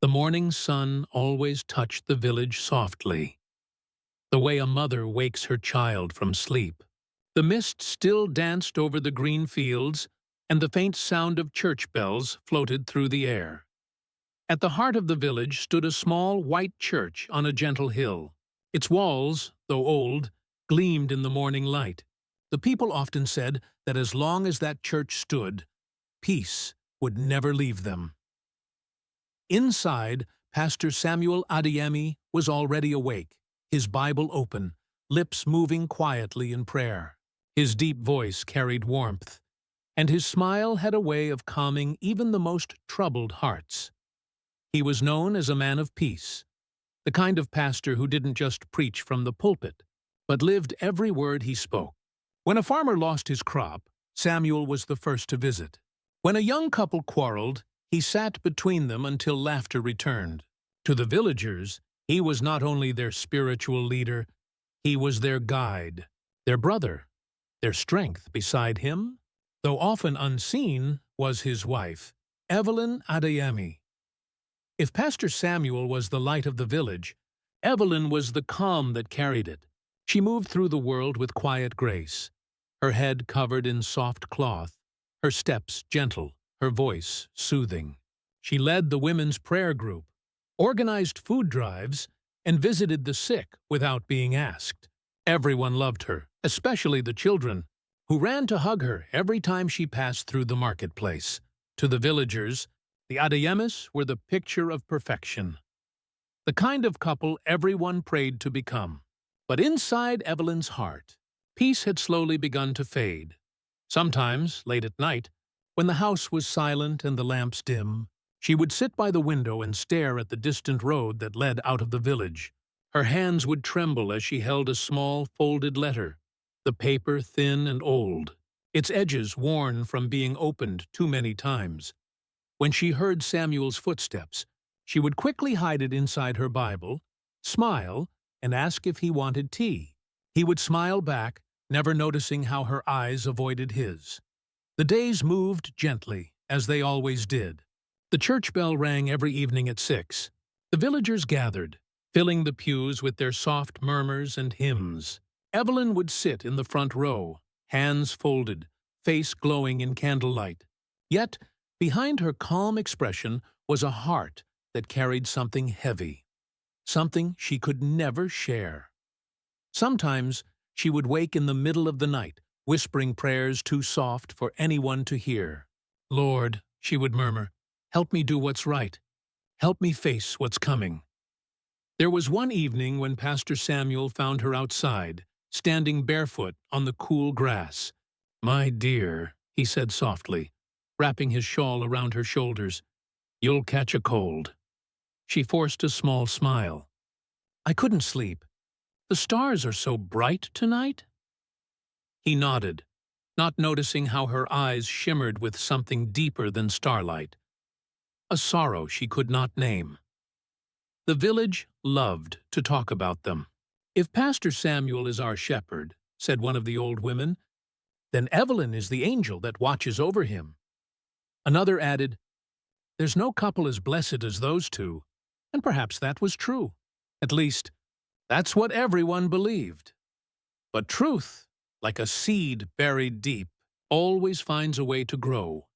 The morning sun always touched the village softly, the way a mother wakes her child from sleep. The mist still danced over the green fields, and the faint sound of church bells floated through the air. At the heart of the village stood a small white church on a gentle hill. Its walls, though old, gleamed in the morning light. The people often said that as long as that church stood, peace would never leave them. Inside, Pastor Samuel Adeyemi was already awake, his Bible open, lips moving quietly in prayer. His deep voice carried warmth, and his smile had a way of calming even the most troubled hearts. He was known as a man of peace, the kind of pastor who didn't just preach from the pulpit, but lived every word he spoke. When a farmer lost his crop, Samuel was the first to visit. When a young couple quarreled, he sat between them until laughter returned. To the villagers, he was not only their spiritual leader, he was their guide, their brother, their strength. Beside him, though often unseen, was his wife, Evelyn Adeyemi. If Pastor Samuel was the light of the village, Evelyn was the calm that carried it. She moved through the world with quiet grace, her head covered in soft cloth, her steps gentle, her voice soothing. She led the women's prayer group, organized food drives, and visited the sick without being asked. Everyone loved her, especially the children, who ran to hug her every time she passed through the marketplace. To the villagers, the Adeyemis were the picture of perfection, the kind of couple everyone prayed to become. But inside Evelyn's heart, peace had slowly begun to fade. Sometimes, late at night, when the house was silent and the lamps dim, she would sit by the window and stare at the distant road that led out of the village. Her hands would tremble as she held a small, folded letter, the paper thin and old, its edges worn from being opened too many times. When she heard Samuel's footsteps, she would quickly hide it inside her Bible, smile, and ask if he wanted tea. He would smile back, never noticing how her eyes avoided his. The days moved gently, as they always did. The church bell rang every evening at 6. The villagers gathered, filling the pews with their soft murmurs and hymns. Evelyn would sit in the front row, hands folded, face glowing in candlelight. Yet, behind her calm expression was a heart that carried something heavy, something she could never share. Sometimes she would wake in the middle of the night, whispering prayers too soft for anyone to hear. "Lord," she would murmur, "help me do what's right. Help me face what's coming." There was one evening when Pastor Samuel found her outside, standing barefoot on the cool grass. "My dear," he said softly, wrapping his shawl around her shoulders, "you'll catch a cold." She forced a small smile. "I couldn't sleep. The stars are so bright tonight." He nodded, not noticing how her eyes shimmered with something deeper than starlight, a sorrow she could not name. The village loved to talk about them. "If Pastor Samuel is our shepherd," said one of the old women, "then Evelyn is the angel that watches over him." Another added, "There's no couple as blessed as those two," and perhaps that was true. At least, that's what everyone believed. But truth, like a seed buried deep, always finds a way to grow,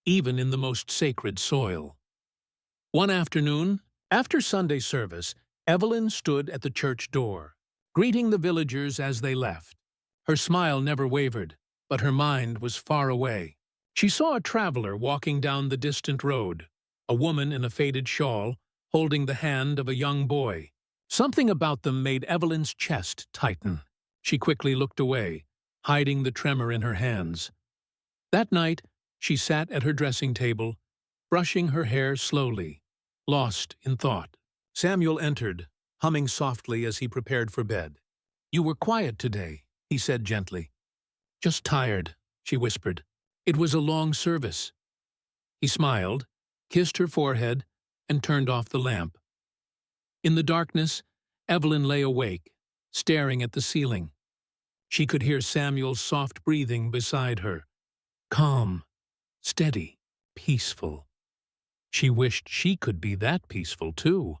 even in the most sacred soil. One afternoon, after Sunday service, Evelyn stood at the church door, greeting the villagers as they left. Her smile never wavered, but her mind was far away. She saw a traveler walking down the distant road, a woman in a faded shawl, holding the hand of a young boy. Something about them made Evelyn's chest tighten. She quickly looked away, hiding the tremor in her hands. That night, she sat at her dressing table, brushing her hair slowly, lost in thought. Samuel entered, humming softly as he prepared for bed. "You were quiet today," he said gently. "Just tired," she whispered. "It was a long service." He smiled, kissed her forehead, and turned off the lamp. In the darkness, Evelyn lay awake, staring at the ceiling. She could hear Samuel's soft breathing beside her, calm, steady, peaceful. She wished she could be that peaceful, too.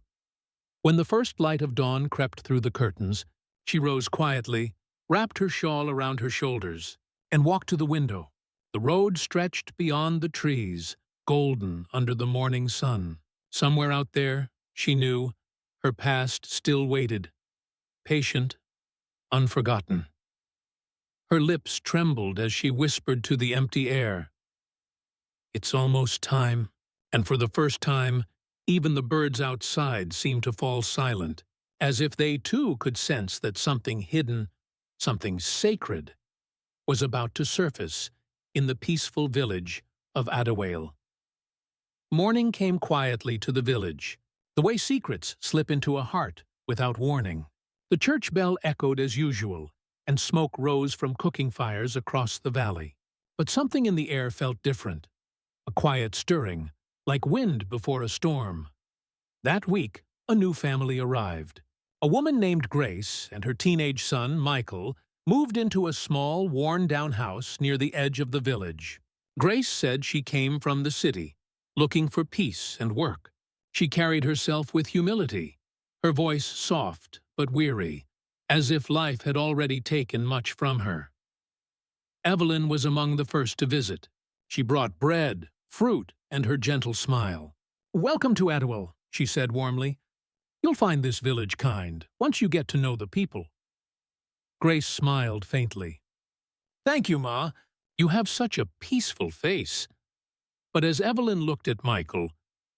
When the first light of dawn crept through the curtains, she rose quietly, wrapped her shawl around her shoulders, and walked to the window. The road stretched beyond the trees, golden under the morning sun. Somewhere out there, she knew, her past still waited, patient, unforgotten. Her lips trembled as she whispered to the empty air, "It's almost time," and for the first time, even the birds outside seemed to fall silent, as if they too could sense that something hidden, something sacred, was about to surface in the peaceful village of Adderwale. Morning came quietly to the village, the way secrets slip into a heart without warning. The church bell echoed as usual, and smoke rose from cooking fires across the valley. But something in the air felt different, a quiet stirring, like wind before a storm. That week, a new family arrived. A woman named Grace and her teenage son, Michael, moved into a small, worn-down house near the edge of the village. Grace said she came from the city, looking for peace and work. She carried herself with humility, her voice soft but weary, as if life had already taken much from her. Evelyn was among the first to visit. She brought bread, fruit, and her gentle smile. "Welcome to Adderwale," she said warmly. "You'll find this village kind, once you get to know the people." Grace smiled faintly. "Thank you, Ma. You have such a peaceful face." But as Evelyn looked at Michael,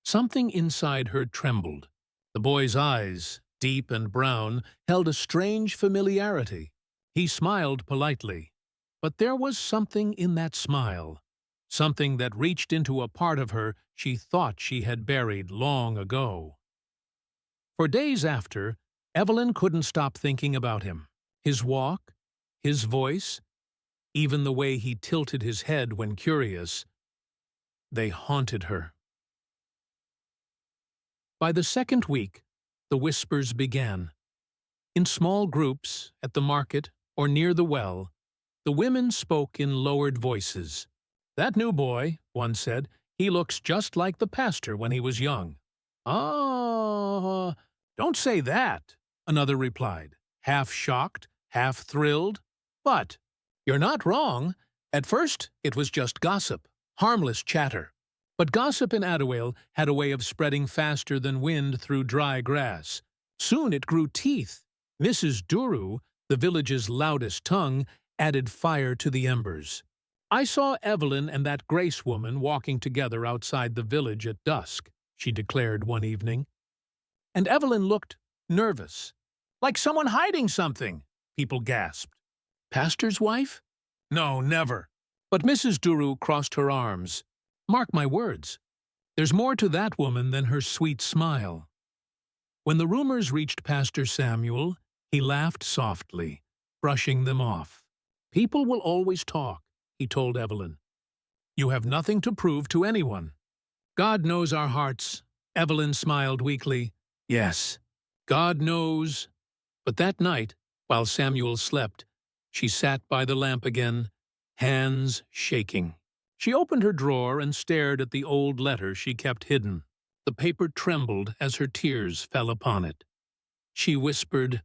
something inside her trembled. The boy's eyes, deep and brown, held a strange familiarity. He smiled politely, but there was something in that smile, something that reached into a part of her she thought she had buried long ago. For days after, Evelyn couldn't stop thinking about him. His walk, his voice, even the way he tilted his head when curious, they haunted her. By the second week, the whispers began. In small groups, at the market or near the well, the women spoke in lowered voices. "That new boy," one said, "he looks just like the pastor when he was young." "Ah, don't say that," another replied, half shocked, half thrilled. "But you're not wrong. At first, it was just gossip, harmless chatter. But gossip in Adderwale had a way of spreading faster than wind through dry grass. Soon it grew teeth. Mrs. Duru, the village's loudest tongue, added fire to the embers. "I saw Evelyn and that Grace woman walking together outside the village at dusk," she declared one evening. "And Evelyn looked nervous. Like someone hiding something," people gasped. "Pastor's wife? No, never." But Mrs. Duru crossed her arms. "Mark my words. There's more to that woman than her sweet smile." When the rumors reached Pastor Samuel, he laughed softly, brushing them off. "People will always talk," he told Evelyn. "You have nothing to prove to anyone." "God knows our hearts," Evelyn smiled weakly. "Yes, God knows." But that night, while Samuel slept, she sat by the lamp again, hands shaking. She opened her drawer and stared at the old letter she kept hidden. The paper trembled as her tears fell upon it. She whispered,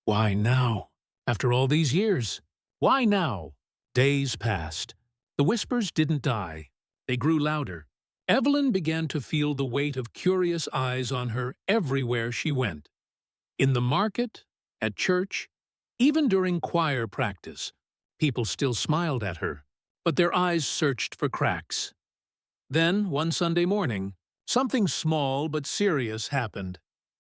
"Why now? After all these years? Why now?" Days passed. The whispers didn't die. They grew louder. Evelyn began to feel the weight of curious eyes on her everywhere she went. In the market, at church, even during choir practice, people still smiled at her, but their eyes searched for cracks. Then, one Sunday morning, something small but serious happened.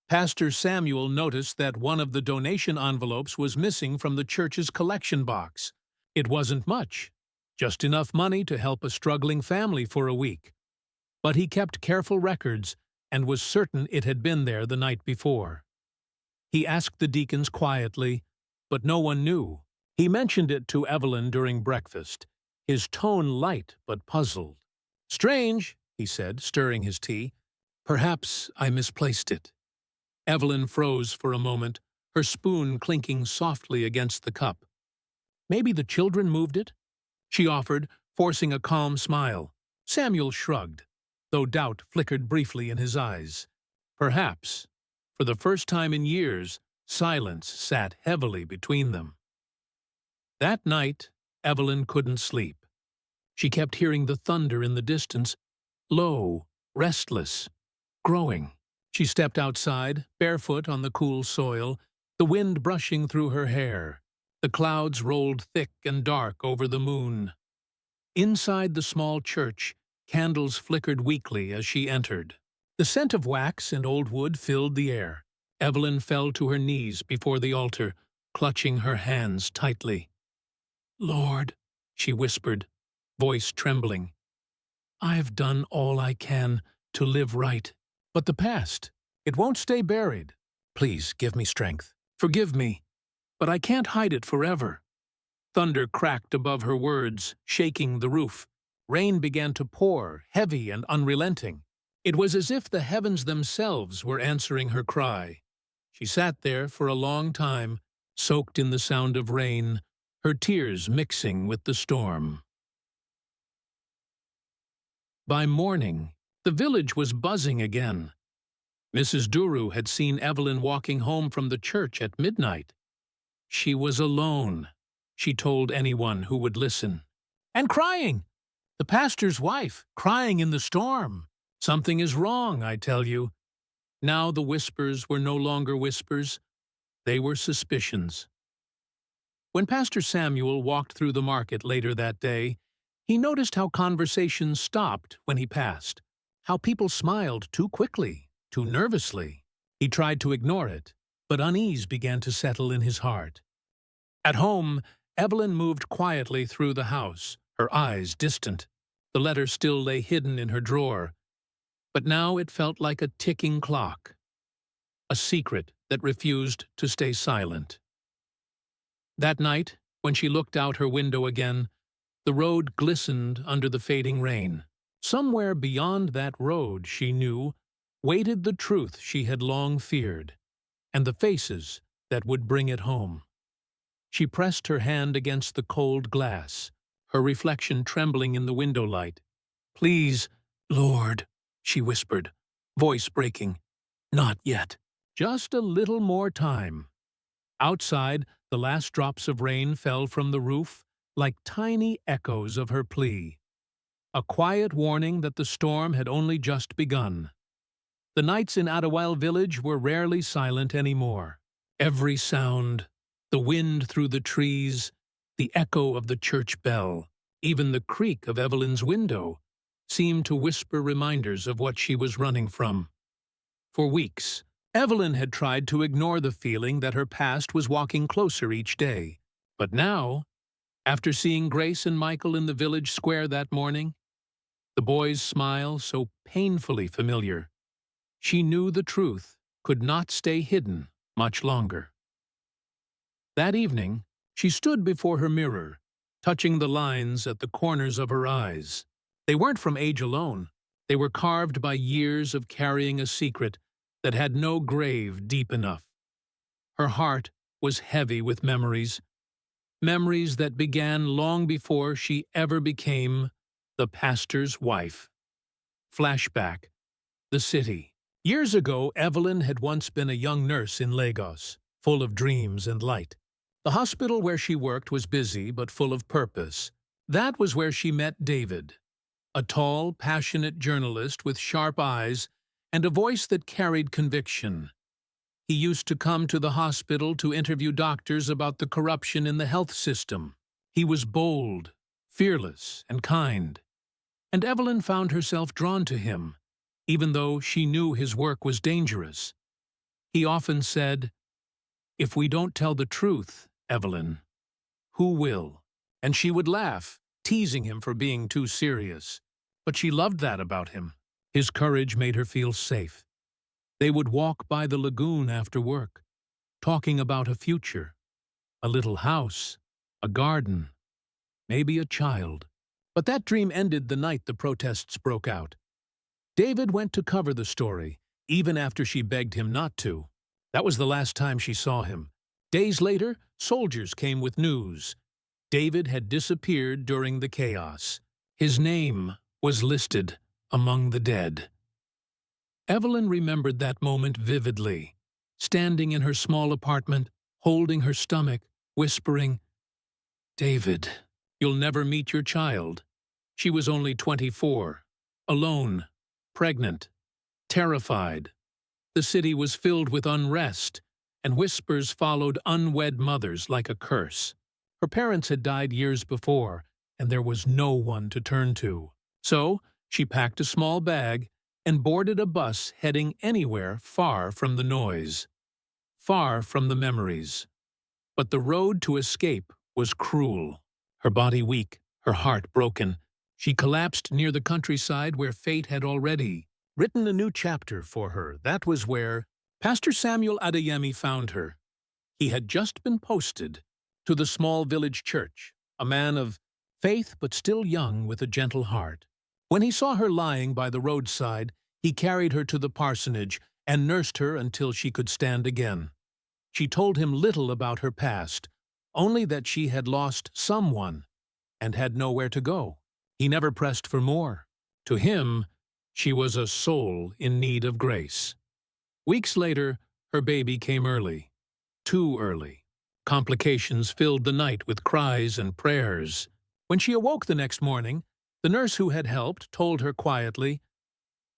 Pastor Samuel noticed that one of the donation envelopes was missing from the church's collection box. It wasn't much, just enough money to help a struggling family for a week. But he kept careful records and was certain it had been there the night before. He asked the deacons quietly, but no one knew. He mentioned it to Evelyn during breakfast, his tone light but puzzled. "Strange," he said, stirring his tea. "Perhaps I misplaced it." Evelyn froze for a moment, her spoon clinking softly against the cup. "Maybe the children moved it?" she offered, forcing a calm smile. Samuel shrugged. though doubt flickered briefly in his eyes. Perhaps, for the first time in years, silence sat heavily between them. That night, Evelyn couldn't sleep. She kept hearing the thunder in the distance, low, restless, growing. She stepped outside, barefoot on the cool soil, the wind brushing through her hair. The clouds rolled thick and dark over the moon. Inside the small church, candles flickered weakly as she entered. The scent of wax and old wood filled the air. Evelyn fell to her knees before the altar, clutching her hands tightly. "Lord," she whispered, voice trembling, "I've done all I can to live right. But the past, it won't stay buried. Please give me strength. Forgive me, but I can't hide it forever." Thunder cracked above her words, shaking the roof. Rain began to pour, heavy and unrelenting. It was as if the heavens themselves were answering her cry. She sat there for a long time, soaked in the sound of rain, her tears mixing with the storm. By morning, the village was buzzing again. Mrs. Duru had seen Evelyn walking home from the church at midnight. She was alone, she told anyone who would listen. "And crying! The pastor's wife, crying in the storm. Something is wrong, I tell you." Now the whispers were no longer whispers. They were suspicions. When Pastor Samuel walked through the market later that day, he noticed how conversations stopped when he passed, how people smiled too quickly, too nervously. He tried to ignore it, but unease began to settle in his heart. At home, Evelyn moved quietly through the house, her eyes distant. The letter still lay hidden in her drawer, but now it felt like a ticking clock, a secret that refused to stay silent. That night, when she looked out her window again, the road glistened under the fading rain. Somewhere beyond that road, she knew, waited the truth she had long feared, and the faces that would bring it home. She pressed her hand against the cold glass, her reflection trembling in the window light. "Please, Lord," she whispered, voice breaking. "Not yet. Just a little more time." Outside, the last drops of rain fell from the roof like tiny echoes of her plea, a quiet warning that the storm had only just begun. The nights in Adawale village were rarely silent anymore. Every sound, the wind through the trees, the echo of the church bell, even the creak of Evelyn's window, seemed to whisper reminders of what she was running from. For weeks, Evelyn had tried to ignore the feeling that her past was walking closer each day. But now, after seeing Grace and Michael in the village square that morning, the boys' smile so painfully familiar, she knew the truth could not stay hidden much longer. That evening, she stood before her mirror, touching the lines at the corners of her eyes. They weren't from age alone. They were carved by years of carrying a secret that had no grave deep enough. Her heart was heavy with memories, memories that began long before she ever became the pastor's wife. Flashback. The city. Years ago, Evelyn had once been a young nurse in Lagos, full of dreams and light. The hospital where she worked was busy but full of purpose. That was where she met David, a tall, passionate journalist with sharp eyes and a voice that carried conviction. He used to come to the hospital to interview doctors about the corruption in the health system. He was bold, fearless, and kind. And Evelyn found herself drawn to him, even though she knew his work was dangerous. He often said, "If we don't tell the truth, Evelyn, who will?" And she would laugh, teasing him for being too serious. But she loved that about him. His courage made her feel safe. They would walk by the lagoon after work, talking about a future, a little house, a garden, maybe a child. But that dream ended the night the protests broke out. David went to cover the story, even after she begged him not to. That was the last time she saw him. Days later, soldiers came with news. David had disappeared during the chaos. His name was listed, among the dead. Evelyn remembered that moment vividly, standing in her small apartment, holding her stomach, whispering, "David, you'll never meet your child." She was only 24, alone, pregnant, terrified. The city was filled with unrest, and whispers followed unwed mothers like a curse. Her parents had died years before, and there was no one to turn to. So she packed a small bag and boarded a bus heading anywhere far from the noise, far from the memories. But the road to escape was cruel. Her body weak, her heart broken, she collapsed near the countryside where fate had already written a new chapter for her. That was where Pastor Samuel Adeyemi found her. He had just been posted to the small village church, a man of faith but still young with a gentle heart. When he saw her lying by the roadside, he carried her to the parsonage and nursed her until she could stand again. She told him little about her past, only that she had lost someone and had nowhere to go. He never pressed for more. To him, she was a soul in need of grace. Weeks later, her baby came early. Too early. Complications filled the night with cries and prayers. When she awoke the next morning, the nurse who had helped told her quietly,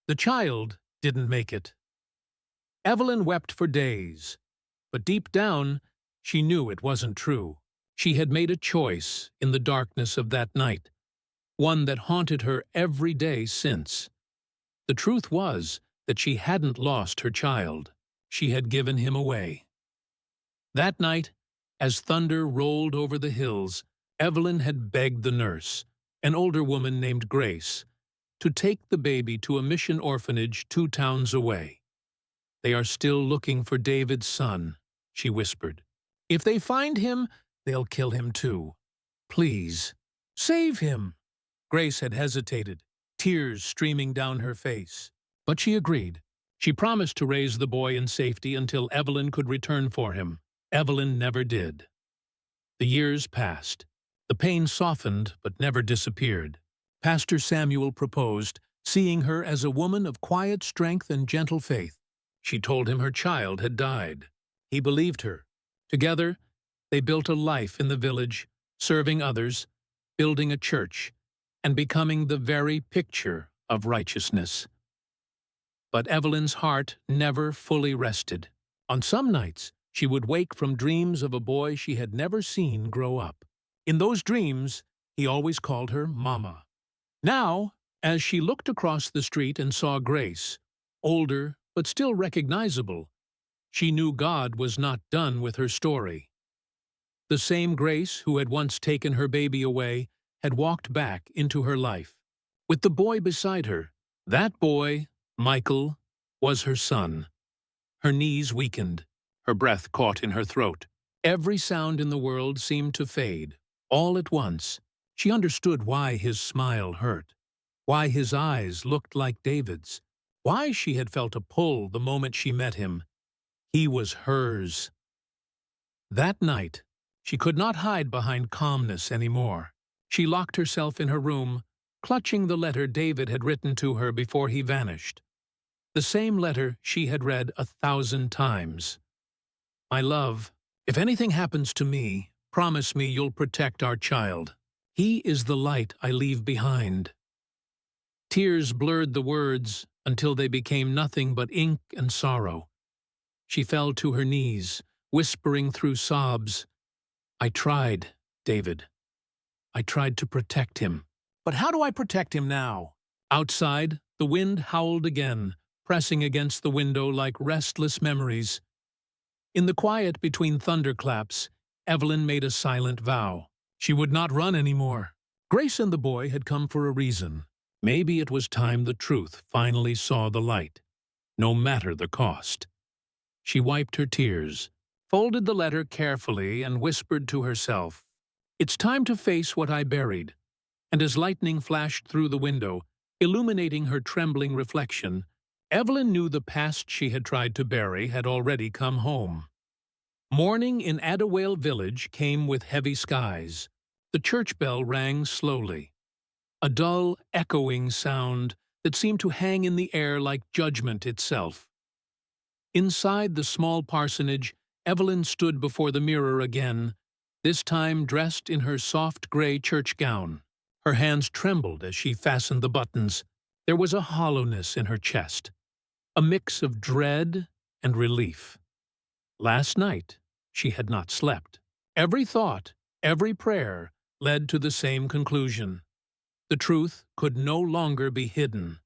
"The child didn't make it." Evelyn wept for days, but deep down, she knew it wasn't true. She had made a choice in the darkness of that night, one that haunted her every day since. The truth was that she hadn't lost her child. She had given him away. That night, as thunder rolled over the hills, Evelyn had begged the nurse, an older woman named Grace, to take the baby to a mission orphanage 2 towns away. "They are still looking for David's son," she whispered. "If they find him, they'll kill him too. Please, save him." Grace had hesitated, tears streaming down her face. But she agreed. She promised to raise the boy in safety until Evelyn could return for him. Evelyn never did. The years passed. The pain softened but never disappeared. Pastor Samuel proposed, seeing her as a woman of quiet strength and gentle faith. She told him her child had died. He believed her. Together, they built a life in the village, serving others, building a church, and becoming the very picture of righteousness. But Evelyn's heart never fully rested. On some nights, she would wake from dreams of a boy she had never seen grow up. In those dreams, he always called her Mama. Now, as she looked across the street and saw Grace, older but still recognizable, she knew God was not done with her story. The same Grace who had once taken her baby away had walked back into her life. With the boy beside her, that boy, Michael, was her son. Her knees weakened. Her breath caught in her throat. Every sound in the world seemed to fade. All at once, she understood why his smile hurt, why his eyes looked like David's, why she had felt a pull the moment she met him. He was hers. That night, she could not hide behind calmness anymore. She locked herself in her room, clutching the letter David had written to her before he vanished. The same letter she had read 1,000 times. "My love, if anything happens to me, promise me you'll protect our child. He is the light I leave behind." Tears blurred the words until they became nothing but ink and sorrow. She fell to her knees, whispering through sobs, "I tried, David. I tried to protect him. But how do I protect him now?" Outside, the wind howled again, pressing against the window like restless memories. In the quiet between thunderclaps, Evelyn made a silent vow. She would not run anymore. Grace and the boy had come for a reason. Maybe it was time the truth finally saw the light, no matter the cost. She wiped her tears, folded the letter carefully, and whispered to herself, "It's time to face what I buried." And as lightning flashed through the window, illuminating her trembling reflection, Evelyn knew the past she had tried to bury had already come home. Morning in Adawale village came with heavy skies. The church bell rang slowly. A dull, echoing sound that seemed to hang in the air like judgment itself. Inside the small parsonage, Evelyn stood before the mirror again, this time dressed in her soft gray church gown. Her hands trembled as she fastened the buttons. There was a hollowness in her chest, a mix of dread and relief. Last night, she had not slept. Every thought, every prayer, led to the same conclusion. The truth could no longer be hidden.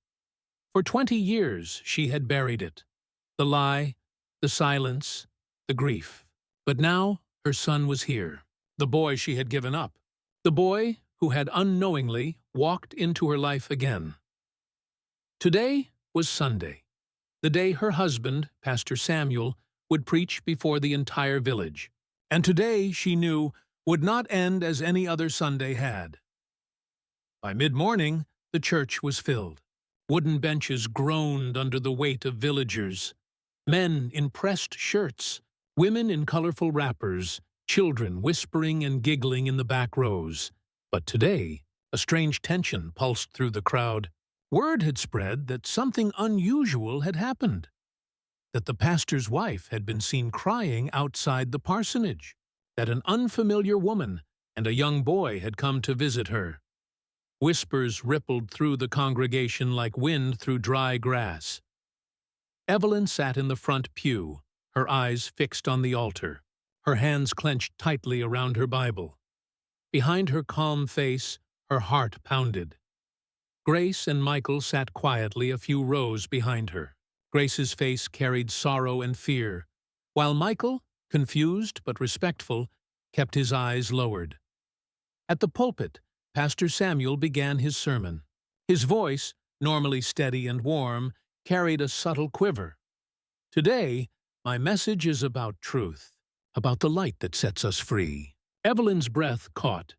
For 20 years she had buried it. The lie, the silence, the grief. But now her son was here, the boy she had given up, the boy who had unknowingly walked into her life again. Today was Sunday, the day her husband, Pastor Samuel, would preach before the entire village. And today, she knew, would not end as any other Sunday had. By mid-morning, the church was filled. Wooden benches groaned under the weight of villagers. Men in pressed shirts, women in colorful wrappers, children whispering and giggling in the back rows. But today, a strange tension pulsed through the crowd. Word had spread that something unusual had happened, that the pastor's wife had been seen crying outside the parsonage, that an unfamiliar woman and a young boy had come to visit her. Whispers rippled through the congregation like wind through dry grass. Evelyn sat in the front pew, her eyes fixed on the altar, her hands clenched tightly around her Bible. Behind her calm face, her heart pounded. Grace and Michael sat quietly a few rows behind her. Grace's face carried sorrow and fear, while Michael, confused but respectful, kept his eyes lowered. At the pulpit, Pastor Samuel began his sermon. His voice, normally steady and warm, carried a subtle quiver. Today, my message is about truth, about the light that sets us free. Evelyn's breath caught.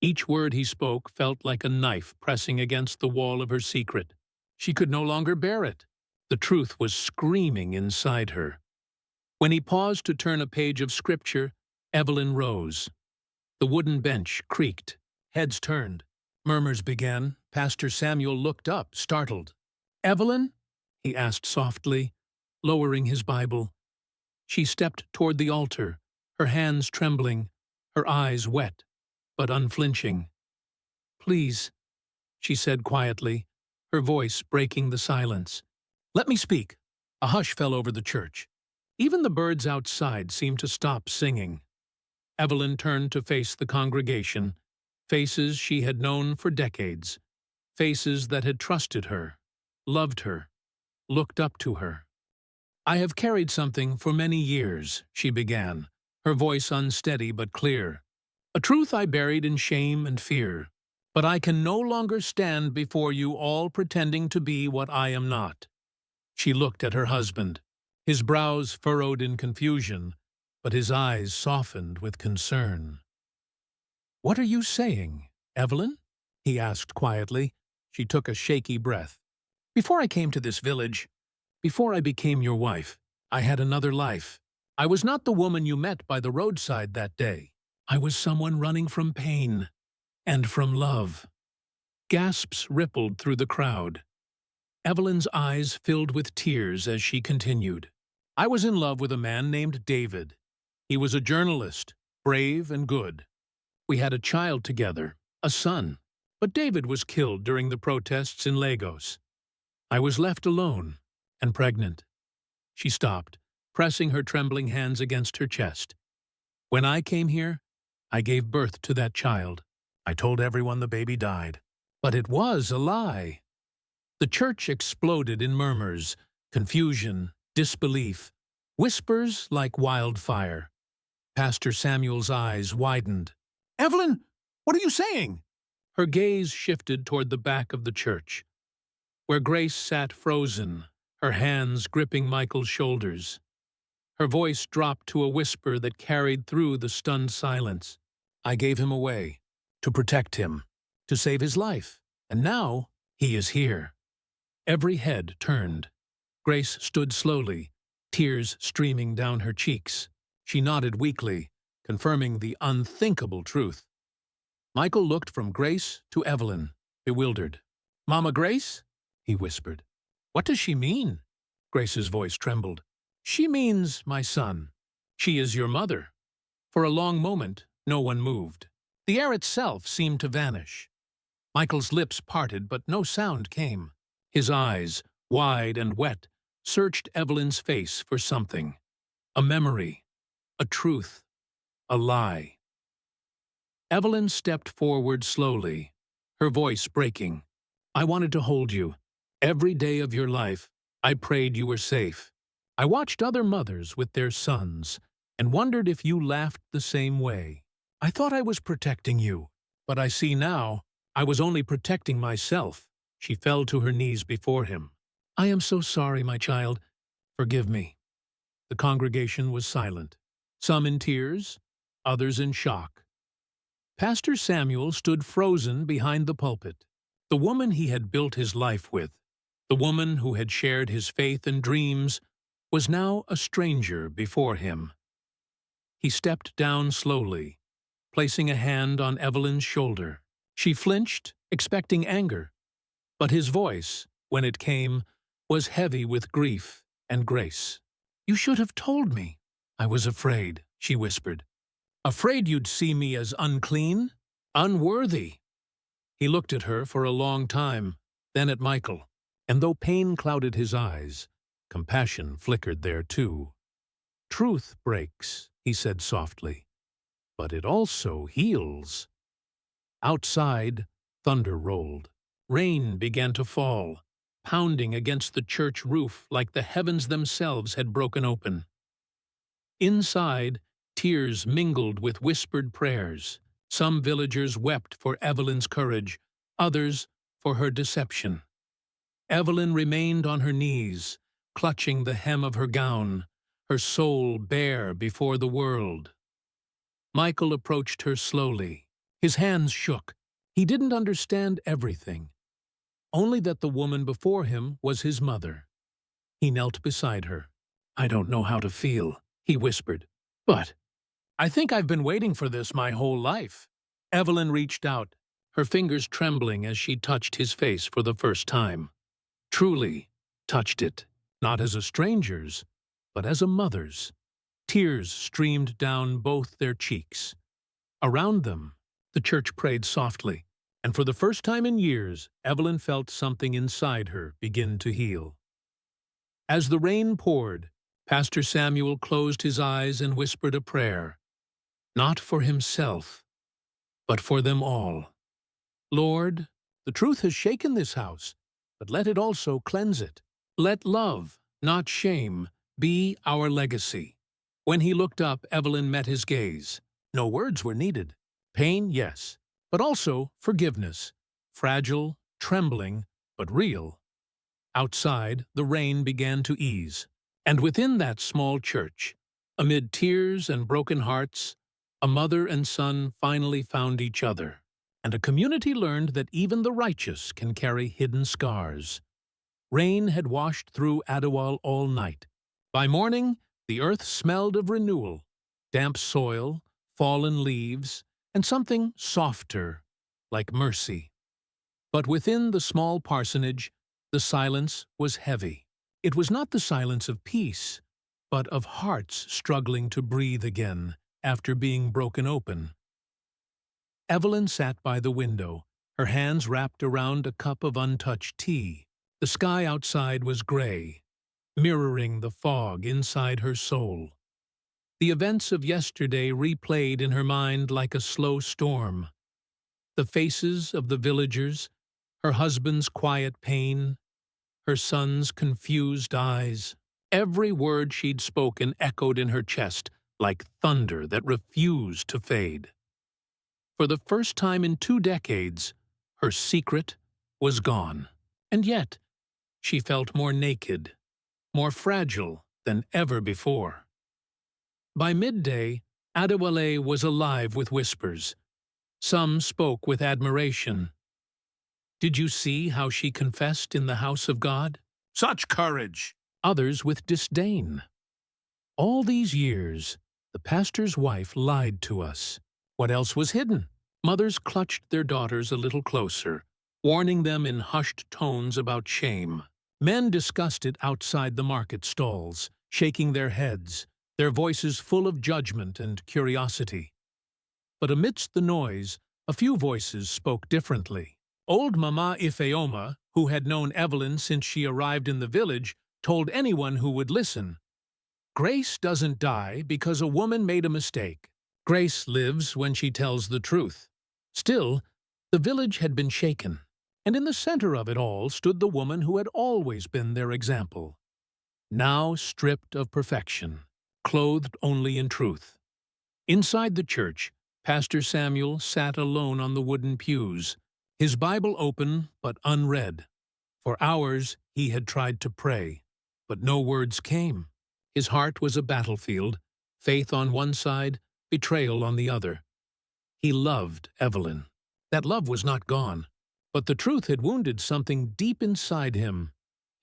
Each word he spoke felt like a knife pressing against the wall of her secret. She could no longer bear it. The truth was screaming inside her. When he paused to turn a page of scripture, Evelyn rose. The wooden bench creaked. Heads turned. Murmurs began. Pastor Samuel looked up, startled. "Evelyn?" he asked softly, lowering his Bible. She stepped toward the altar, her hands trembling, her eyes wet, but unflinching. "Please," she said quietly, her voice breaking the silence. "Let me speak." A hush fell over the church. Even the birds outside seemed to stop singing. Evelyn turned to face the congregation, faces she had known for decades, faces that had trusted her, loved her, looked up to her. "I have carried something for many years," she began, her voice unsteady but clear. "A truth I buried in shame and fear. But I can no longer stand before you all pretending to be what I am not." She looked at her husband, his brows furrowed in confusion, but his eyes softened with concern. "What are you saying, Evelyn?" he asked quietly. She took a shaky breath. "Before I came to this village, before I became your wife, I had another life. I was not the woman you met by the roadside that day. I was someone running from pain and from love." Gasps rippled through the crowd. Evelyn's eyes filled with tears as she continued. "I was in love with a man named David. He was a journalist, brave and good. We had a child together, a son, but David was killed during the protests in Lagos. I was left alone and pregnant." She stopped, pressing her trembling hands against her chest. "When I came here, I gave birth to that child. I told everyone the baby died. But it was a lie." The church exploded in murmurs, confusion, disbelief, whispers like wildfire. Pastor Samuel's eyes widened. "Evelyn, what are you saying?" Her gaze shifted toward the back of the church, where Grace sat frozen, her hands gripping Michael's shoulders. Her voice dropped to a whisper that carried through the stunned silence. "I gave him away, to protect him, to save his life, and now he is here." Every head turned. Grace stood slowly, tears streaming down her cheeks. She nodded weakly, confirming the unthinkable truth. Michael looked from Grace to Evelyn, bewildered. "Mama Grace?" he whispered. What does she mean? Grace's voice trembled. She means, my son, she is your mother. For a long moment, no one moved. The air itself seemed to vanish. Michael's lips parted, but no sound came. His eyes, wide and wet, searched Evelyn's face for something. A memory, a truth, a lie. Evelyn stepped forward slowly, her voice breaking. I wanted to hold you. Every day of your life, I prayed you were safe. I watched other mothers with their sons and wondered if you laughed the same way. I thought I was protecting you, but I see now I was only protecting myself. She fell to her knees before him. I am so sorry, my child. Forgive me. The congregation was silent, some in tears, others in shock. Pastor Samuel stood frozen behind the pulpit. The woman he had built his life with, the woman who had shared his faith and dreams, was now a stranger before him. He stepped down slowly, placing a hand on Evelyn's shoulder. She flinched, expecting anger, but his voice, when it came, was heavy with grief and grace. You should have told me. I was afraid, she whispered. Afraid you'd see me as unclean, unworthy. He looked at her for a long time, then at Michael, and though pain clouded his eyes, compassion flickered there too. Truth breaks, he said softly, but it also heals. Outside, thunder rolled. Rain began to fall, pounding against the church roof like the heavens themselves had broken open. Inside, tears mingled with whispered prayers. Some villagers wept for Evelyn's courage, others for her deception. Evelyn remained on her knees, clutching the hem of her gown, her soul bare before the world. Michael approached her slowly. His hands shook. He didn't understand everything, only that the woman before him was his mother. He knelt beside her. I don't know how to feel, he whispered. But I think I've been waiting for this my whole life. Evelyn reached out, her fingers trembling as she touched his face for the first time. Truly touched it, not as a stranger's, but as a mother's. Tears streamed down both their cheeks. Around them, the church prayed softly, and for the first time in years, Evelyn felt something inside her begin to heal. As the rain poured, Pastor Samuel closed his eyes and whispered a prayer, not for himself, but for them all. Lord, the truth has shaken this house, but let it also cleanse it. Let love, not shame, be our legacy. When he looked up, Evelyn met his gaze. No words were needed. Pain, yes, but also forgiveness. Fragile, trembling, but real. Outside, the rain began to ease. And within that small church, amid tears and broken hearts, a mother and son finally found each other, and a community learned that even the righteous can carry hidden scars. Rain had washed through Adewale all night. By morning, the earth smelled of renewal, damp soil, fallen leaves, and something softer, like mercy. But within the small parsonage, the silence was heavy. It was not the silence of peace, but of hearts struggling to breathe again after being broken open. Evelyn sat by the window, her hands wrapped around a cup of untouched tea. The sky outside was gray, mirroring the fog inside her soul. The events of yesterday replayed in her mind like a slow storm. The faces of the villagers, her husband's quiet pain, her son's confused eyes. Every word she'd spoken echoed in her chest like thunder that refused to fade. For the first time in 2 decades, her secret was gone. And yet, she felt more naked, more fragile than ever before. By midday, Adewale was alive with whispers. Some spoke with admiration. Did you see how she confessed in the house of God? Such courage! Others with disdain. All these years, the pastor's wife lied to us. What else was hidden? Mothers clutched their daughters a little closer, warning them in hushed tones about shame. Men discussed it outside the market stalls, shaking their heads, their voices full of judgment and curiosity. But amidst the noise, a few voices spoke differently. Old Mama Ifeoma, who had known Evelyn since she arrived in the village, told anyone who would listen, "Grace doesn't die because a woman made a mistake. Grace lives when she tells the truth." Still, the village had been shaken, and in the center of it all stood the woman who had always been their example, now stripped of perfection, clothed only in truth. Inside the church, Pastor Samuel sat alone on the wooden pews, his Bible open but unread. For hours he had tried to pray, but no words came. His heart was a battlefield, faith on one side, betrayal on the other. He loved Evelyn. That love was not gone, but the truth had wounded something deep inside him.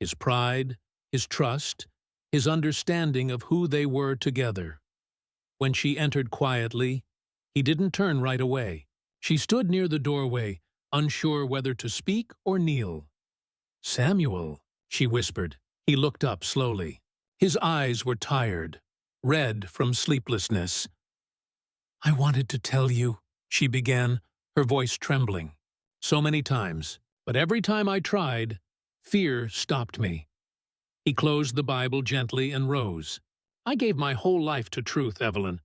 His pride, his trust, his understanding of who they were together. When she entered quietly, he didn't turn right away. She stood near the doorway, unsure whether to speak or kneel. "Samuel," she whispered. He looked up slowly. His eyes were tired, red from sleeplessness. "I wanted to tell you," she began, her voice trembling. "So many times, but every time I tried, fear stopped me." He closed the Bible gently and rose. "I gave my whole life to truth, Evelyn,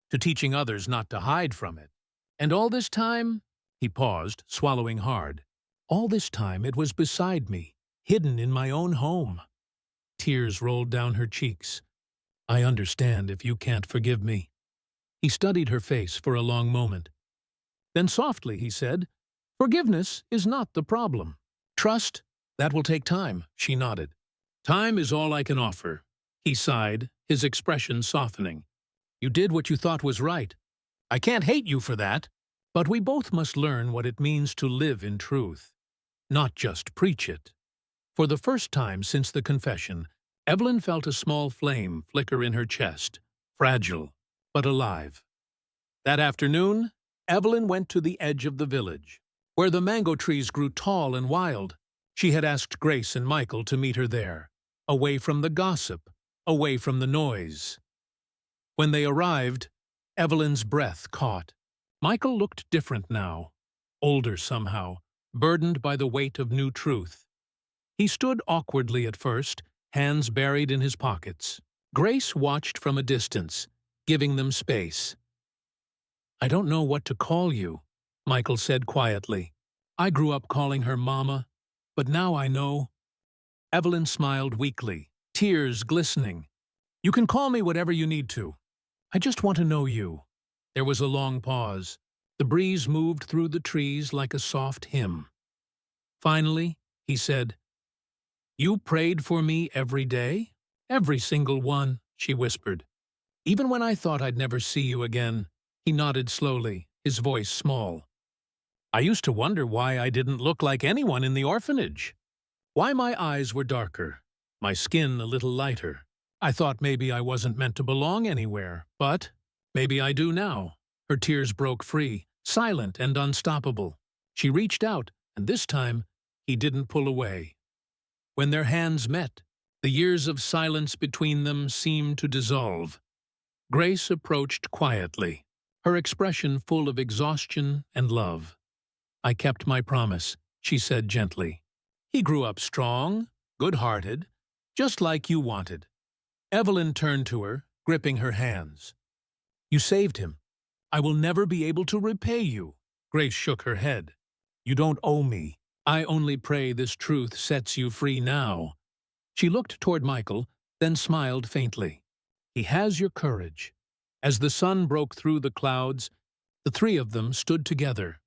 to teaching others not to hide from it. And all this time," he paused, swallowing hard, "all this time it was beside me, hidden in my own home." Tears rolled down her cheeks. "I understand if you can't forgive me." He studied her face for a long moment. Then softly he said, "Forgiveness is not the problem. Trust, that will take time," she nodded. "Time is all I can offer," he sighed, his expression softening. "You did what you thought was right. I can't hate you for that. But we both must learn what it means to live in truth, not just preach it." For the first time since the confession, Evelyn felt a small flame flicker in her chest, fragile, but alive. That afternoon, Evelyn went to the edge of the village, where the mango trees grew tall and wild. She had asked Grace and Michael to meet her there, away from the gossip, away from the noise. When they arrived, Evelyn's breath caught. Michael looked different now, older somehow, burdened by the weight of new truth. He stood awkwardly at first, hands buried in his pockets. Grace watched from a distance, giving them space. "I don't know what to call you," Michael said quietly. "I grew up calling her Mama, but now I know." Evelyn smiled weakly, tears glistening. "You can call me whatever you need to. I just want to know you." There was a long pause. The breeze moved through the trees like a soft hymn. Finally, he said, "You prayed for me every day?" "Every single one," she whispered. "Even when I thought I'd never see you again." He nodded slowly, his voice small. "I used to wonder why I didn't look like anyone in the orphanage. Why my eyes were darker, my skin a little lighter. I thought maybe I wasn't meant to belong anywhere, but maybe I do now." Her tears broke free, silent and unstoppable. She reached out, and this time he didn't pull away. When their hands met, the years of silence between them seemed to dissolve. Grace approached quietly, her expression full of exhaustion and love. "I kept my promise," she said gently. "He grew up strong, good-hearted, just like you wanted." Evelyn turned to her, gripping her hands. "You saved him. I will never be able to repay you." Grace shook her head. "You don't owe me. I only pray this truth sets you free now." She looked toward Michael, then smiled faintly. "He has your courage." As the sun broke through the clouds, the three of them stood together.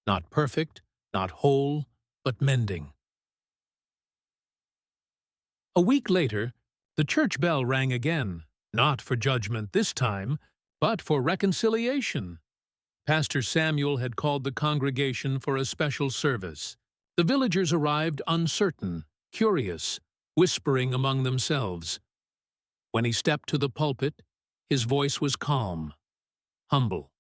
Not perfect, not whole, but mending. A week later, the church bell rang again, not for judgment this time, but for reconciliation. Pastor Samuel had called the congregation for a special service. The villagers arrived uncertain, curious, whispering among themselves. When he stepped to the pulpit, his voice was calm, humble.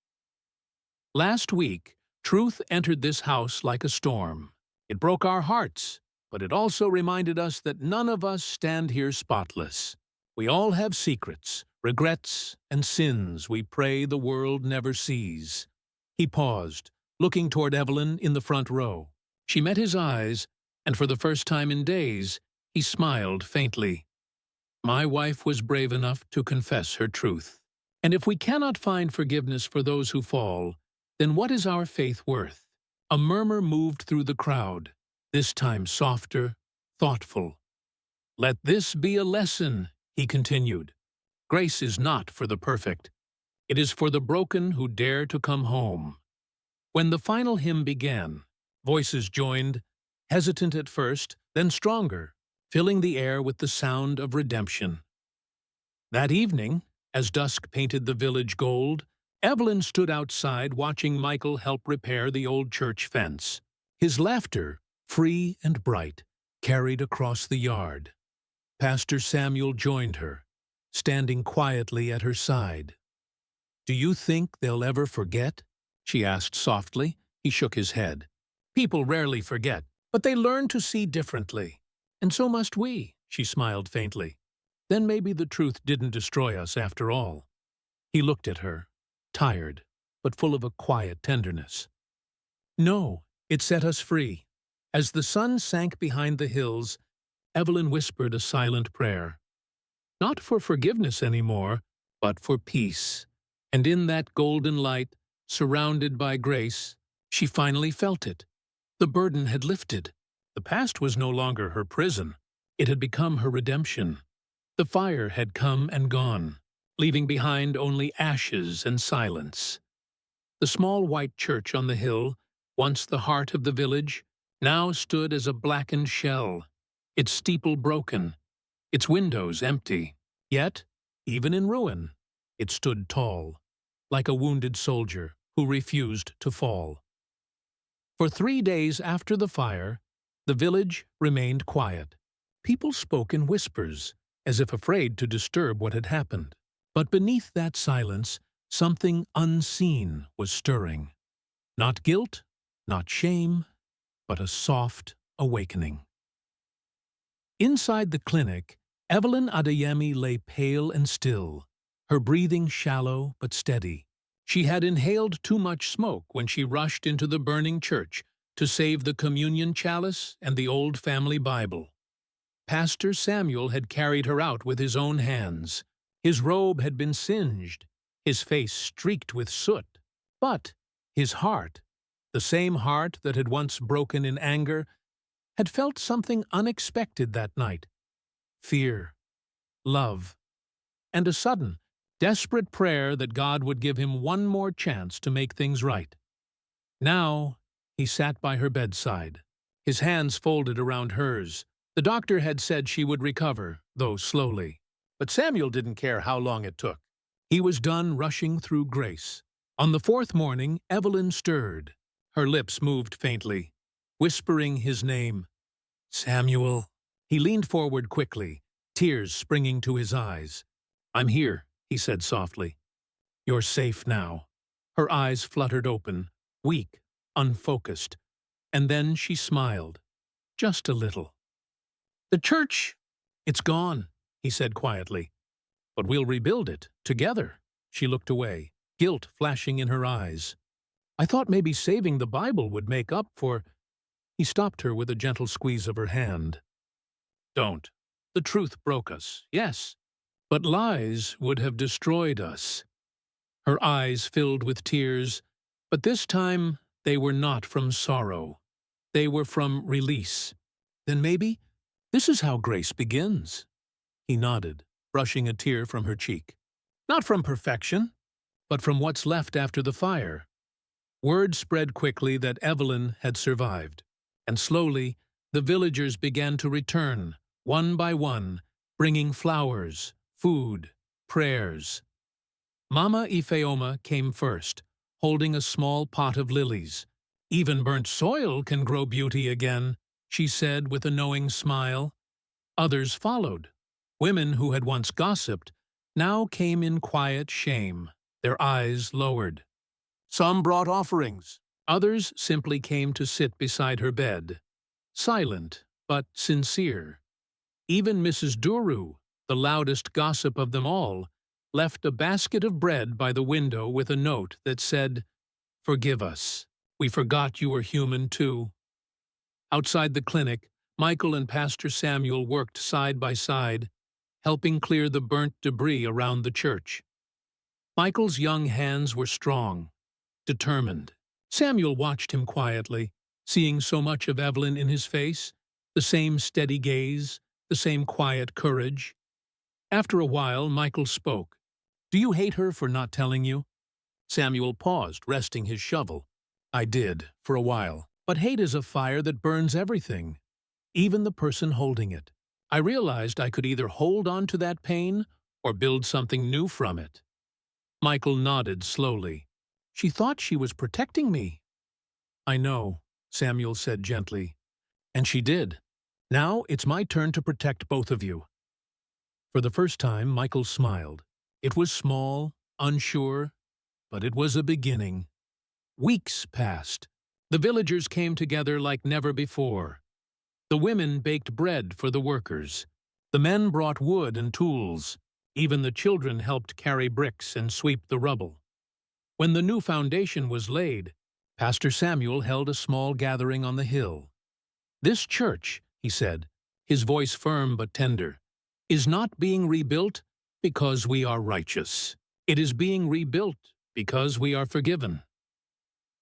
"Last week, truth entered this house like a storm. It broke our hearts, but it also reminded us that none of us stand here spotless. We all have secrets, regrets, and sins we pray the world never sees. He paused, looking toward Evelyn in the front row. She met his eyes, and for the first time in days, he smiled faintly. My wife was brave enough to confess her truth. And if we cannot find forgiveness for those who fall, then what is our faith worth? A murmur moved through the crowd, this time softer, thoughtful. Let this be a lesson, he continued. Grace is not for the perfect. It is for the broken who dare to come home. When the final hymn began, voices joined, hesitant at first, then stronger, filling the air with the sound of redemption. That evening, as dusk painted the village gold, Evelyn stood outside watching Michael help repair the old church fence. His laughter, free and bright, carried across the yard. Pastor Samuel joined her, standing quietly at her side. "Do you think they'll ever forget?" she asked softly. He shook his head. "People rarely forget, but they learn to see differently. And so must we," she smiled faintly. "Then maybe the truth didn't destroy us after all." He looked at her, tired, but full of a quiet tenderness. "No, it set us free." As the sun sank behind the hills, Evelyn whispered a silent prayer. Not for forgiveness anymore, but for peace. And in that golden light, surrounded by grace, she finally felt it. The burden had lifted. The past was no longer her prison. It had become her redemption. The fire had come and gone, leaving behind only ashes and silence. The small white church on the hill, once the heart of the village, now stood as a blackened shell, its steeple broken, its windows empty. Yet, even in ruin, it stood tall, like a wounded soldier who refused to fall. For 3 days after the fire, the village remained quiet. People spoke in whispers, as if afraid to disturb what had happened. But beneath that silence, something unseen was stirring. Not guilt, not shame, but a soft awakening. Inside the clinic, Evelyn Adeyemi lay pale and still, her breathing shallow but steady. She had inhaled too much smoke when she rushed into the burning church to save the communion chalice and the old family Bible. Pastor Samuel had carried her out with his own hands. His robe had been singed, his face streaked with soot. But his heart, the same heart that had once broken in anger, had felt something unexpected that night. Fear, love, and a sudden, desperate prayer that God would give him one more chance to make things right. Now, he sat by her bedside, his hands folded around hers. The doctor had said she would recover, though slowly. But Samuel didn't care how long it took. He was done rushing through grace. On the 4th morning, Evelyn stirred. Her lips moved faintly, whispering his name. "Samuel." He leaned forward quickly, tears springing to his eyes. "I'm here," he said softly. "You're safe now." Her eyes fluttered open, weak, unfocused, and then she smiled, just a little. "The church, it's gone," he said quietly. "But we'll rebuild it, together." She looked away, guilt flashing in her eyes. "I thought maybe saving the Bible would make up for—" He stopped her with a gentle squeeze of her hand. "Don't. The truth broke us, yes, but lies would have destroyed us." Her eyes filled with tears, but this time they were not from sorrow. They were from release. "Then maybe this is how grace begins." He nodded, brushing a tear from her cheek. "Not from perfection, but from what's left after the fire." Word spread quickly that Evelyn had survived, and slowly the villagers began to return, one by one, bringing flowers, food, prayers. Mama Ifeoma came first, holding a small pot of lilies. "Even burnt soil can grow beauty again," she said with a knowing smile. Others followed. Women who had once gossiped now came in quiet shame, their eyes lowered. Some brought offerings. Others simply came to sit beside her bed. silent but sincere. Even Mrs. Duru, the loudest gossip of them all, left a basket of bread by the window with a note that said, "Forgive us. We forgot you were human too." Outside the clinic, Michael and Pastor Samuel worked side by side, helping clear the burnt debris around the church. Michael's young hands were strong, determined. Samuel watched him quietly, seeing so much of Evelyn in his face, the same steady gaze, the same quiet courage. After a while, Michael spoke. "Do you hate her for not telling you?" Samuel paused, resting his shovel. "I did, for a while. But hate is a fire that burns everything, even the person holding it. I realized I could either hold on to that pain or build something new from it." Michael nodded slowly. "She thought she was protecting me." "I know," Samuel said gently. "And she did. Now it's my turn to protect both of you." For the first time, Michael smiled. It was small, unsure, but it was a beginning. Weeks passed. The villagers came together like never before. The women baked bread for the workers. The men brought wood and tools. Even the children helped carry bricks and sweep the rubble. When the new foundation was laid, Pastor Samuel held a small gathering on the hill. "This church," he said, his voice firm but tender, "is not being rebuilt because we are righteous. It is being rebuilt because we are forgiven."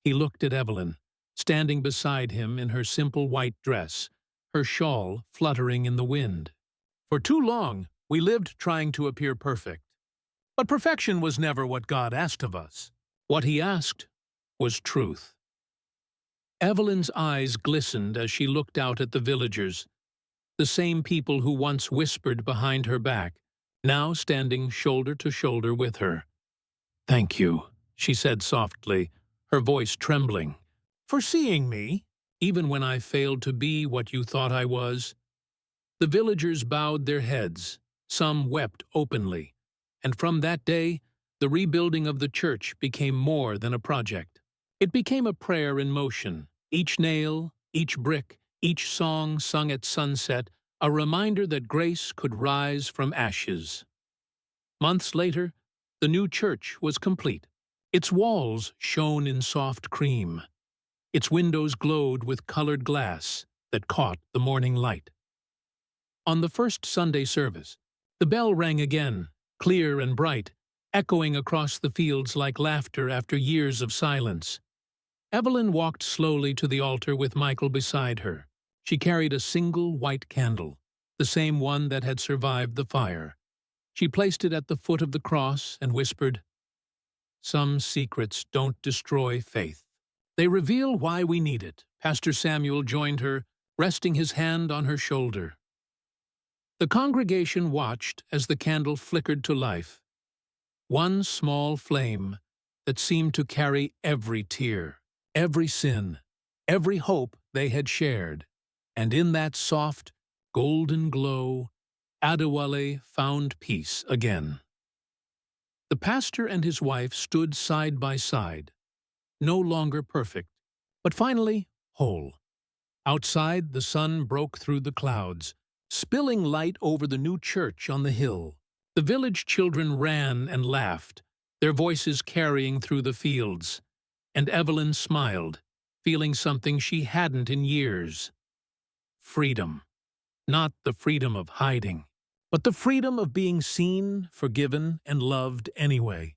He looked at Evelyn, standing beside him in her simple white dress, her shawl fluttering in the wind. "For too long, we lived trying to appear perfect. But perfection was never what God asked of us. What He asked was truth." Evelyn's eyes glistened as she looked out at the villagers, the same people who once whispered behind her back, now standing shoulder to shoulder with her. "Thank you," she said softly, her voice trembling, "for seeing me, even when I failed to be what you thought I was." The villagers bowed their heads, some wept openly, and from that day, the rebuilding of the church became more than a project. It became a prayer in motion, each nail, each brick, each song sung at sunset, a reminder that grace could rise from ashes. Months later, the new church was complete. Its walls shone in soft cream. Its windows glowed with colored glass that caught the morning light. On the first Sunday service, the bell rang again, clear and bright, echoing across the fields like laughter after years of silence. Evelyn walked slowly to the altar with Michael beside her. She carried a single white candle, the same one that had survived the fire. She placed it at the foot of the cross and whispered, "Some secrets don't destroy faith. They reveal why we need it." Pastor Samuel joined her, resting his hand on her shoulder. The congregation watched as the candle flickered to life. One small flame that seemed to carry every tear, every sin, every hope they had shared. And in that soft, golden glow, Adewale found peace again. The pastor and his wife stood side by side, no longer perfect, but finally whole. Outside, the sun broke through the clouds, spilling light over the new church on the hill. The village children ran and laughed, their voices carrying through the fields. And Evelyn smiled, feeling something she hadn't in years. Freedom. Not the freedom of hiding, but the freedom of being seen, forgiven, and loved anyway.